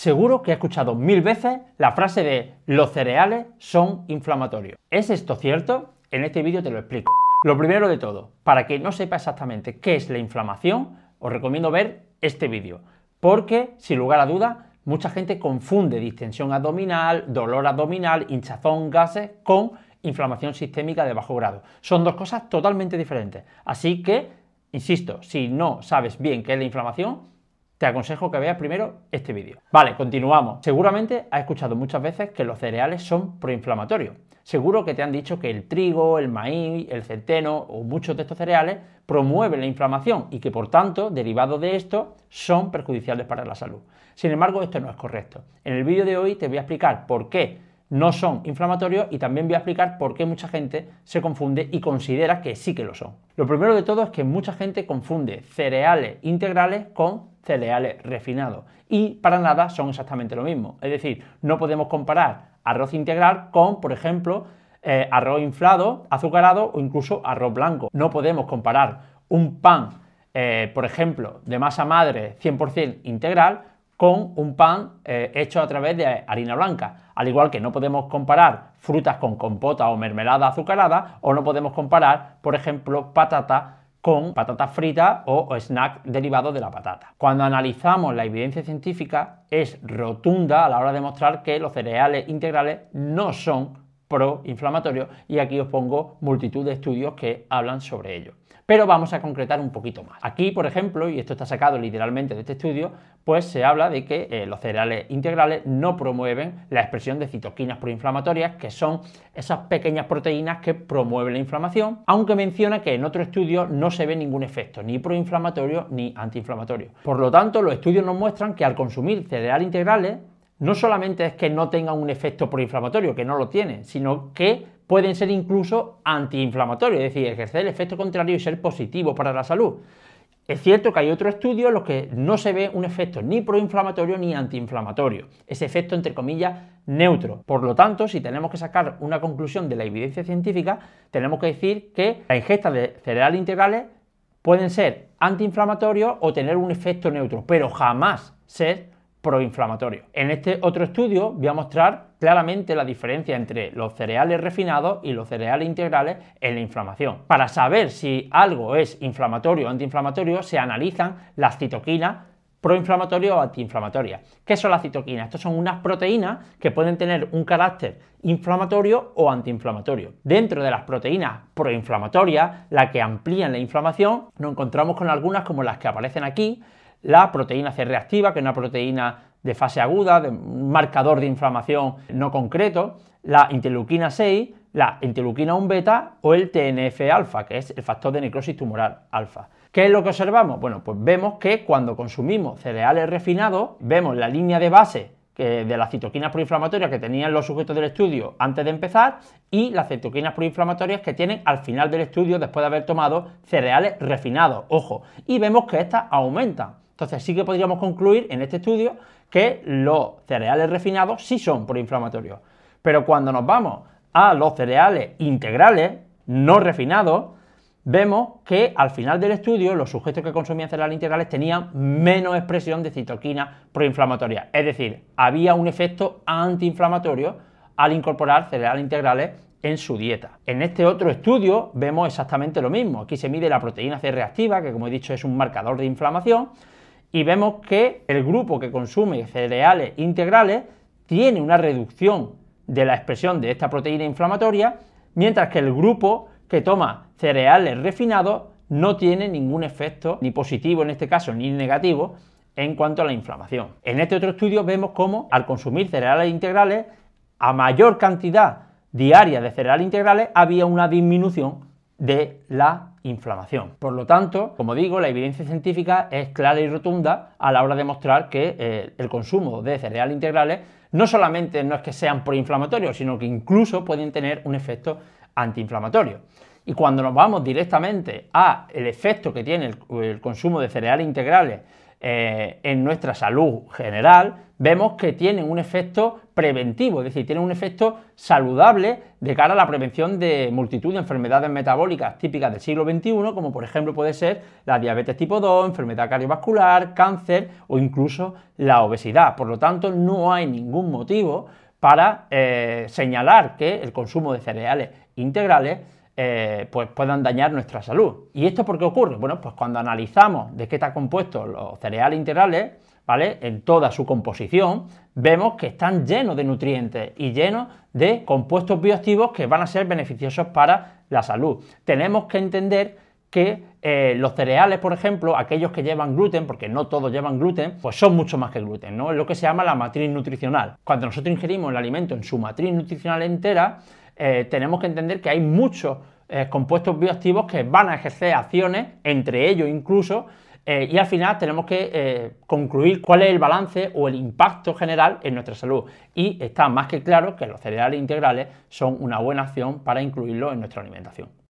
Seguro que has escuchado 1000 veces la frase de los cereales son inflamatorios. ¿Es esto cierto? En este vídeo te lo explico. Lo primero de todo, para que no sepa exactamente qué es la inflamación, os recomiendo ver este vídeo, porque sin lugar a dudas mucha gente confunde distensión abdominal, dolor abdominal, hinchazón, gases con inflamación sistémica de bajo grado. Son dos cosas totalmente diferentes. Así que, insisto, si no sabes bien qué es la inflamación, te aconsejo que veas primero este vídeo. Vale, continuamos. Seguramente has escuchado muchas veces que los cereales son proinflamatorios. Seguro que te han dicho que el trigo, el maíz, el centeno o muchos de estos cereales promueven la inflamación y que por tanto, derivados de esto, son perjudiciales para la salud. Sin embargo, esto no es correcto. En el vídeo de hoy te voy a explicar por qué no son inflamatorios y también voy a explicar por qué mucha gente se confunde y considera que sí que lo son. Lo primero de todo es que mucha gente confunde cereales integrales con cereales refinados y para nada son exactamente lo mismo. Es decir, no podemos comparar arroz integral con, por ejemplo, arroz inflado, azucarado o incluso arroz blanco. No podemos comparar un pan, por ejemplo, de masa madre 100% integral con un pan hecho a través de harina blanca. Al igual que no podemos comparar frutas con compota o mermelada azucarada, o no podemos comparar, por ejemplo, patata con patatas fritas o snack derivados de la patata. Cuando analizamos la evidencia científica, es rotunda a la hora de mostrar que los cereales integrales no son proinflamatorios, y aquí os pongo multitud de estudios que hablan sobre ello. Pero vamos a concretar un poquito más. Aquí, por ejemplo, y esto está sacado literalmente de este estudio, pues se habla de que los cereales integrales no promueven la expresión de citoquinas proinflamatorias, que son esas pequeñas proteínas que promueven la inflamación, aunque menciona que en otro estudio no se ve ningún efecto, ni proinflamatorio ni antiinflamatorio. Por lo tanto, los estudios nos muestran que al consumir cereales integrales, no solamente es que no tengan un efecto proinflamatorio, que no lo tienen, sino que pueden ser incluso antiinflamatorios, es decir, ejercer el efecto contrario y ser positivos para la salud. Es cierto que hay otros estudios en los que no se ve un efecto ni proinflamatorio ni antiinflamatorio, ese efecto entre comillas neutro. Por lo tanto, si tenemos que sacar una conclusión de la evidencia científica, tenemos que decir que la ingesta de cereales integrales pueden ser antiinflamatorios o tener un efecto neutro, pero jamás ser proinflamatorio. En este otro estudio voy a mostrar claramente la diferencia entre los cereales refinados y los cereales integrales en la inflamación. Para saber si algo es inflamatorio o antiinflamatorio, se analizan las citoquinas proinflamatorias o antiinflamatorias. ¿Qué son las citoquinas? Estas son unas proteínas que pueden tener un carácter inflamatorio o antiinflamatorio. Dentro de las proteínas proinflamatorias, las que amplían la inflamación, nos encontramos con algunas como las que aparecen aquí: la proteína C reactiva, que es una proteína de fase aguda, de un marcador de inflamación no concreto, la interleuquina 6, la interleuquina 1 beta o el TNF-alfa, que es el factor de necrosis tumoral alfa. ¿Qué es lo que observamos? Bueno, pues vemos que cuando consumimos cereales refinados, vemos la línea de base de las citoquinas proinflamatorias que tenían los sujetos del estudio antes de empezar y las citoquinas proinflamatorias que tienen al final del estudio después de haber tomado cereales refinados, ojo, y vemos que estas aumentan. Entonces sí que podríamos concluir en este estudio que los cereales refinados sí son proinflamatorios. Pero cuando nos vamos a los cereales integrales, no refinados, vemos que al final del estudio los sujetos que consumían cereales integrales tenían menos expresión de citoquinas proinflamatorias. Es decir, había un efecto antiinflamatorio al incorporar cereales integrales en su dieta. En este otro estudio vemos exactamente lo mismo. Aquí se mide la proteína C reactiva, que como he dicho es un marcador de inflamación, y vemos que el grupo que consume cereales integrales tiene una reducción de la expresión de esta proteína inflamatoria, mientras que el grupo que toma cereales refinados no tiene ningún efecto, ni positivo en este caso, ni negativo, en cuanto a la inflamación. En este otro estudio vemos cómo al consumir cereales integrales, a mayor cantidad diaria de cereales integrales, había una disminución de la inflamación. Por lo tanto, como digo, la evidencia científica es clara y rotunda a la hora de mostrar que el consumo de cereales integrales no solamente no es que sean proinflamatorios, sino que incluso pueden tener un efecto antiinflamatorio. Y cuando nos vamos directamente al efecto que tiene el consumo de cereales integrales en nuestra salud general, vemos que tienen un efecto preventivo, es decir, tienen un efecto saludable de cara a la prevención de multitud de enfermedades metabólicas típicas del siglo XXI, como por ejemplo puede ser la diabetes tipo 2, enfermedad cardiovascular, cáncer o incluso la obesidad. Por lo tanto, no hay ningún motivo para señalar que el consumo de cereales integrales pues puedan dañar nuestra salud. ¿Y esto por qué ocurre? Bueno, pues cuando analizamos de qué están compuestos los cereales integrales, ¿vale? En toda su composición, vemos que están llenos de nutrientes y llenos de compuestos bioactivos que van a ser beneficiosos para la salud. Tenemos que entender que los cereales, por ejemplo, aquellos que llevan gluten, porque no todos llevan gluten, pues son mucho más que gluten, ¿no? Es lo que se llama la matriz nutricional. Cuando nosotros ingerimos el alimento en su matriz nutricional entera, tenemos que entender que hay muchos compuestos bioactivos que van a ejercer acciones, entre ellos incluso, y al final tenemos que concluir cuál es el balance o el impacto general en nuestra salud. Y está más que claro que los cereales integrales son una buena opción para incluirlos en nuestra alimentación.